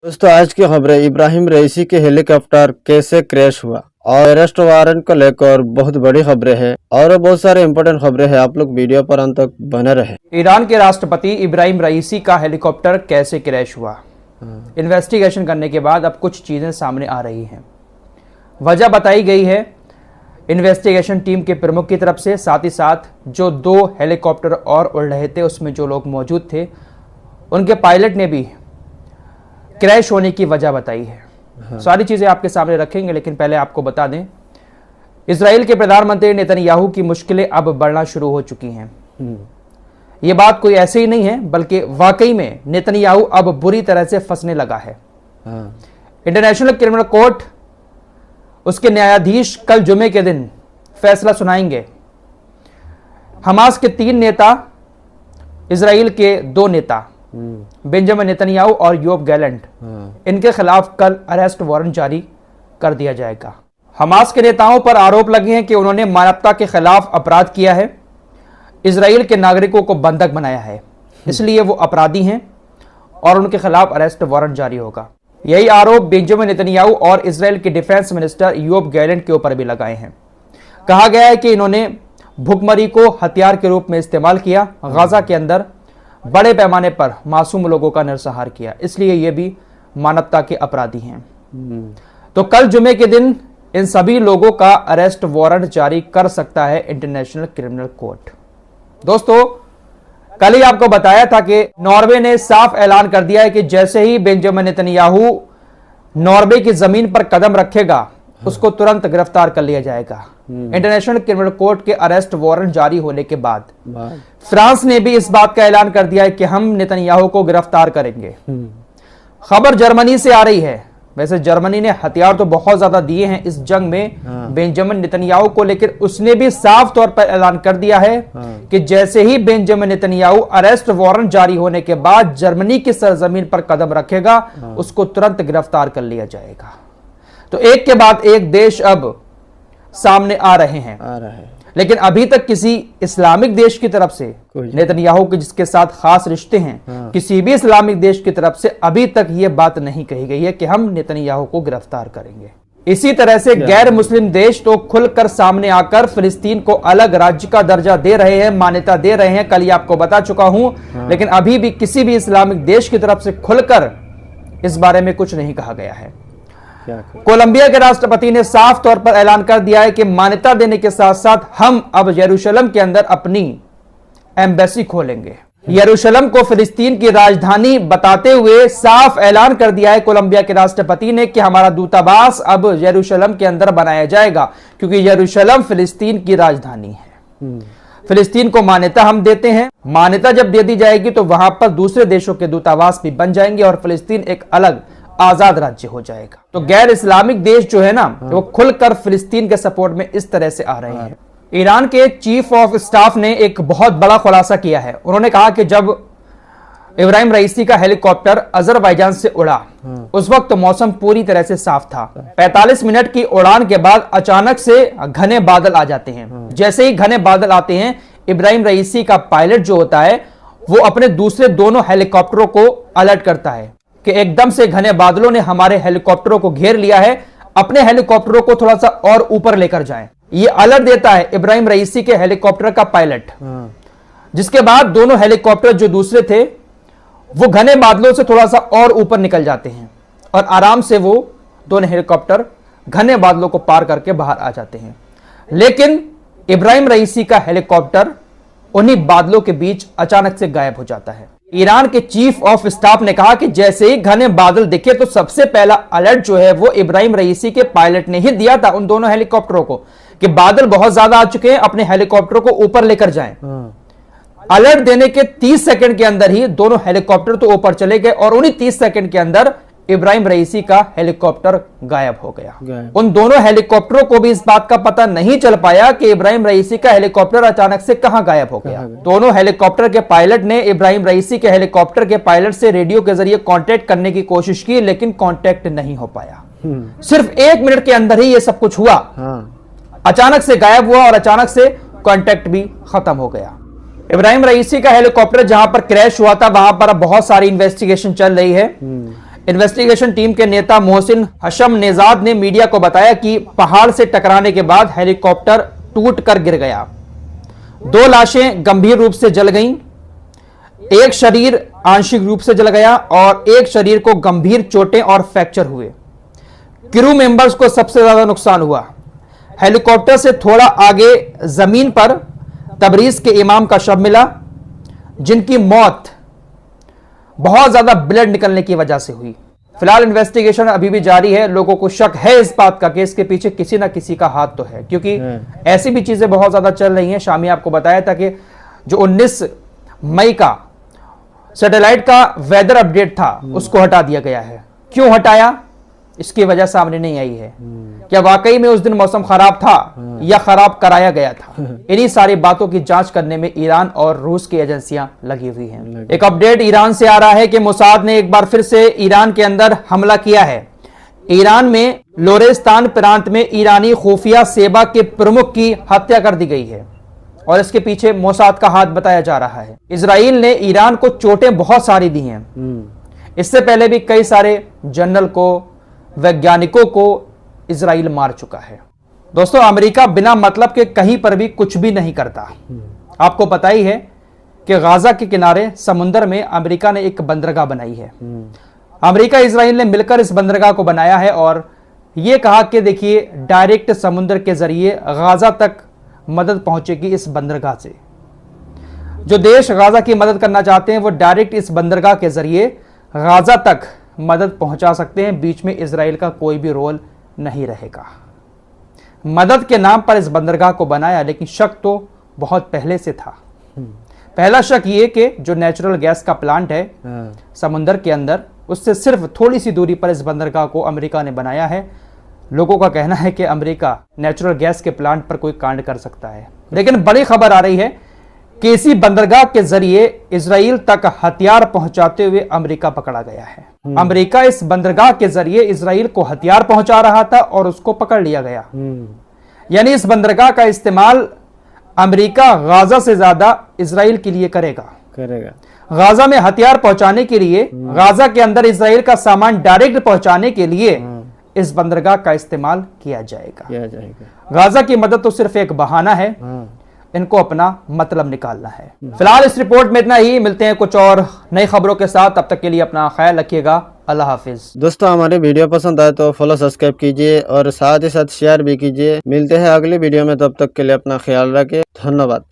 दोस्तों आज की खबरें इब्राहिम रईसी के हेलीकॉप्टर कैसे क्रैश हुआ और अरेस्ट वारंट को लेकर बहुत बड़ी खबरें हैं और बहुत सारे इंपॉर्टेंट खबरें हैं। आप लोग वीडियो पर अंत तक बने रहे। ईरान के राष्ट्रपति इब्राहिम रईसी का हेलीकॉप्टर कैसे क्रैश हुआ, इन्वेस्टिगेशन करने के बाद अब कुछ चीजें सामने आ रही हैं। वजह बताई गई है इन्वेस्टिगेशन टीम के प्रमुख की तरफ से, साथ ही साथ जो 2 हेलीकॉप्टर और उड़ रहे थे उसमें जो लोग मौजूद थे उनके पायलट ने भी क्रैश होने की वजह बताई है। सारी चीजें आपके सामने रखेंगे, लेकिन पहले आपको बता दें इजराइल के प्रधानमंत्री नेतन्याहू की मुश्किलें अब बढ़ना शुरू हो चुकी हैं। ये बात कोई ऐसे ही नहीं है, बल्कि वाकई में नेतन्याहू अब बुरी तरह से फंसने लगा है। इंटरनेशनल क्रिमिनल कोर्ट, उसके न्यायाधीश कल जुमे के दिन फैसला सुनाएंगे। हमास के 3 नेता, इजराइल के 2 नेता बेंजामिन नेतन्याहू और योब गैलेंट, इनके खिलाफ कल अरेस्ट वारंट जारी कर दिया जाएगा। हमास के नेताओं पर आरोप लगे हैं कि उन्होंने मानवता के खिलाफ अपराध किया है, इजराइल के नागरिकों को बंधक बनाया है, इसलिए वो अपराधी हैं और उनके खिलाफ अरेस्ट वारंट जारी होगा। यही आरोप बेंजामिन नेतन्याहू और इजराइल के डिफेंस मिनिस्टर योब गैलेंट के ऊपर भी लगाए हैं। कहा गया है कि इन्होंने भुखमरी को हथियार के रूप में इस्तेमाल किया, गाजा के अंदर बड़े पैमाने पर मासूम लोगों का नरसंहार किया, इसलिए ये भी मानवता के अपराधी हैं। तो कल जुमे के दिन इन सभी लोगों का अरेस्ट वारंट जारी कर सकता है इंटरनेशनल क्रिमिनल कोर्ट। दोस्तों, कल ही आपको बताया था कि नॉर्वे ने साफ ऐलान कर दिया है कि जैसे ही बेंजामिन नेतन्याहू नॉर्वे की जमीन पर कदम रखेगा उसको तुरंत गिरफ्तार कर लिया जाएगा। इंटरनेशनल क्रिमिनल कोर्ट के अरेस्ट वारंट जारी होने के बाद फ्रांस ने भी इस बात का ऐलान कर दिया है कि हम नेतन्याहू को गिरफ्तार करेंगे। खबर जर्मनी से आ रही है। वैसे जर्मनी ने हथियार तो बहुत ज्यादा दिए हैं इस जंग में बेंजामिन नेतन्याहू को, लेकिन उसने भी साफ तौर पर ऐलान कर दिया है कि जैसे ही बेंजामिन नेतन्याहू अरेस्ट वारंट जारी होने के बाद जर्मनी की सरजमीन पर कदम रखेगा उसको तुरंत गिरफ्तार कर लिया जाएगा। तो एक के बाद एक देश अब सामने आ रहे हैं, लेकिन अभी तक किसी इस्लामिक देश की तरफ से, नेतन्याहू के जिसके साथ खास रिश्ते हैं, किसी भी इस्लामिक देश की तरफ से अभी तक यह बात नहीं कही गई है कि हम नेतन्याहू को गिरफ्तार करेंगे। इसी तरह से गैर मुस्लिम देश तो खुलकर सामने आकर फिलिस्तीन को अलग राज्य का दर्जा दे रहे हैं, मान्यता दे रहे हैं। कल ही आपको बता चुका हूं, लेकिन अभी भी किसी भी इस्लामिक देश की तरफ से खुलकर इस बारे में कुछ नहीं कहा गया है। कोलंबिया के राष्ट्रपति ने साफ तौर पर ऐलान कर दिया है कि मान्यता देने के साथ साथ हम अब यरूशलेम के अंदर अपनी एम्बेसी खोलेंगे। यरूशलेम को फिलिस्तीन की राजधानी बताते हुए साफ ऐलान कर दिया है कोलंबिया के राष्ट्रपति ने कि हमारा दूतावास अब यरूशलेम के अंदर बनाया जाएगा, क्योंकि यरूशलेम फिलिस्तीन की राजधानी है। फिलिस्तीन को मान्यता हम देते हैं, मान्यता जब दे दी जाएगी तो वहां पर दूसरे देशों के दूतावास भी बन जाएंगे और फिलिस्तीन एक अलग आजाद राज्य हो जाएगा। तो गैर इस्लामिक देश जो है ना, वो खुलकर फिलिस्तीन के सपोर्ट में इस तरह से आ रहे हैं। ईरान के चीफ ऑफ स्टाफ ने एक बहुत बड़ा खुलासा किया है। उन्होंने कहा कि जब इब्राहिम रईसी का हेलीकॉप्टर अजरबैजान से उड़ा उस वक्त मौसम पूरी तरह से साफ था। 45 मिनट की उड़ान के बाद अचानक से घने बादल आ जाते हैं। जैसे ही घने बादल आते हैं, इब्राहिम रईसी का पायलट जो होता है वो अपने दूसरे दोनों हेलीकॉप्टरों को अलर्ट करता है कि एकदम से घने बादलों ने हमारे हेलीकॉप्टरों को घेर लिया है, अपने हेलीकॉप्टरों को थोड़ा सा और ऊपर लेकर जाएं। ये अलर्ट देता है इब्राहिम रईसी के हेलीकॉप्टर का पायलट, जिसके बाद दोनों हेलीकॉप्टर जो दूसरे थे वो घने बादलों से थोड़ा सा और ऊपर निकल जाते हैं और आराम से वो दोनों हेलीकॉप्टर घने बादलों को पार करके बाहर आ जाते हैं। लेकिन इब्राहिम रईसी का हेलीकॉप्टर उन्हीं बादलों के बीच अचानक से गायब हो जाता है। ईरान के चीफ ऑफ स्टाफ ने कहा कि जैसे ही घने बादल दिखे तो सबसे पहला अलर्ट जो है वो इब्राहिम रईसी के पायलट ने ही दिया था उन दोनों हेलीकॉप्टरों को कि बादल बहुत ज्यादा आ चुके हैं, अपने हेलीकॉप्टर को ऊपर लेकर जाएं। अलर्ट देने के 30 सेकंड के अंदर ही दोनों हेलीकॉप्टर तो ऊपर चले गए और उन्हीं 30 सेकंड के अंदर इब्राहिम रईसी का हेलीकॉप्टर गायब हो गया। उन दोनों हेलीकॉप्टरों को भी इस बात का पता नहीं चल पाया कि इब्राहिम रईसी का हेलीकॉप्टर अचानक से कहां गायब हो गया। दोनों हेलीकॉप्टर के पायलट ने इब्राहिम रईसी के हेलीकॉप्टर के पायलट से रेडियो के जरिए कांटेक्ट करने की कोशिश की, लेकिन कांटेक्ट नहीं हो पाया। सिर्फ 1 मिनट के अंदर ही यह सब कुछ हुआ। अचानक से गायब हुआ और अचानक से कांटेक्ट भी खत्म हो गया। इब्राहिम रईसी का हेलीकॉप्टर जहां पर क्रैश हुआ था वहां पर अब बहुत सारी इन्वेस्टिगेशन चल रही है। इन्वेस्टिगेशन टीम के नेता मोहसिन हशम नेजाद ने मीडिया को बताया कि पहाड़ से टकराने के बाद हेलीकॉप्टर टूटकर गिर गया। 2 लाशें गंभीर रूप से जल गईं, एक शरीर आंशिक रूप से जल गया और एक शरीर को गंभीर चोटें और फ्रैक्चर हुए। क्रू मेंबर्स को सबसे ज्यादा नुकसान हुआ। हेलीकॉप्टर से थोड़ा आगे जमीन पर तबरीज के इमाम का शव मिला, जिनकी मौत बहुत ज्यादा ब्लड निकलने की वजह से हुई। फिलहाल इन्वेस्टिगेशन अभी भी जारी है। लोगों को शक है इस बात का कि इसके पीछे किसी ना किसी का हाथ तो है, क्योंकि ऐसी भी चीजें बहुत ज्यादा चल रही हैं। शामी आपको बताया था कि जो 19 मई का सैटेलाइट का वेदर अपडेट था उसको हटा दिया गया है। क्यों हटाया, इसकी वजह सामने नहीं आई है। क्या वाकई में उस दिन मौसम खराब था या खराब कराया गया था? इन्हीं सारी बातों की जांच करने में ईरान और रूस की एजेंसियां लगी हुई हैं। एक अपडेट ईरान से आ रहा है कि मोसाद ने एक बार फिर से ईरान के अंदर हमला किया है। ईरान में लोरेस्तान प्रांत में ईरानी खुफिया सेवा के प्रमुख की हत्या कर दी गई है और इसके पीछे मोसाद का हाथ बताया जा रहा है। इजराइल ने ईरान को चोटें बहुत सारी दी हैं। इससे पहले भी कई सारे जनरल को, वैज्ञानिकों को इजराइल मार चुका है। दोस्तों, अमेरिका बिना मतलब के कहीं पर भी कुछ भी नहीं करता। आपको पता ही है कि गाजा के किनारे समुद्र में अमेरिका ने एक बंदरगाह बनाई है। अमेरिका इजराइल ने मिलकर इस बंदरगाह को बनाया है और यह कहा कि देखिए, डायरेक्ट समुद्र के जरिए गाजा तक मदद पहुंचेगी इस बंदरगाह से। जो देश गाजा की मदद करना चाहते हैं वो डायरेक्ट इस बंदरगाह के जरिए गाजा तक मदद पहुंचा सकते हैं। बीच में इजराइल का कोई भी रोल नहीं रहेगा। मदद के नाम पर इस बंदरगाह को बनाया, लेकिन शक तो बहुत पहले से था। पहला शक ये कि जो नेचुरल गैस का प्लांट है समुद्र के अंदर, उससे सिर्फ थोड़ी सी दूरी पर इस बंदरगाह को अमेरिका ने बनाया है। लोगों का कहना है कि अमेरिका नेचुरल गैस के प्लांट पर कोई कांड कर सकता है, लेकिन बड़ी खबर आ रही है कि इसी बंदरगाह के जरिए इजराइल तक हथियार पहुंचाते हुए अमेरिका पकड़ा गया है। अमेरिका इस बंदरगाह के जरिए इजराइल को हथियार पहुंचा रहा था और उसको पकड़ लिया गया। यानी इस बंदरगाह का इस्तेमाल अमेरिका गाजा से ज्यादा इजराइल के लिए करेगा। गाजा में हथियार पहुंचाने के लिए, गाजा के अंदर इजराइल का सामान डायरेक्ट पहुंचाने के लिए इस बंदरगाह का इस्तेमाल किया जाएगा। गाजा की मदद तो सिर्फ एक बहाना है, इनको अपना मतलब निकालना है। फिलहाल इस रिपोर्ट में इतना ही। मिलते हैं कुछ और नई खबरों के साथ। तब तक के लिए अपना ख्याल रखिएगा। अल्लाह हाफिज। दोस्तों, हमारे वीडियो पसंद आए तो फॉलो, सब्सक्राइब कीजिए और साथ ही साथ शेयर भी कीजिए। मिलते हैं अगली वीडियो में, तब तक के लिए अपना ख्याल रखें। धन्यवाद।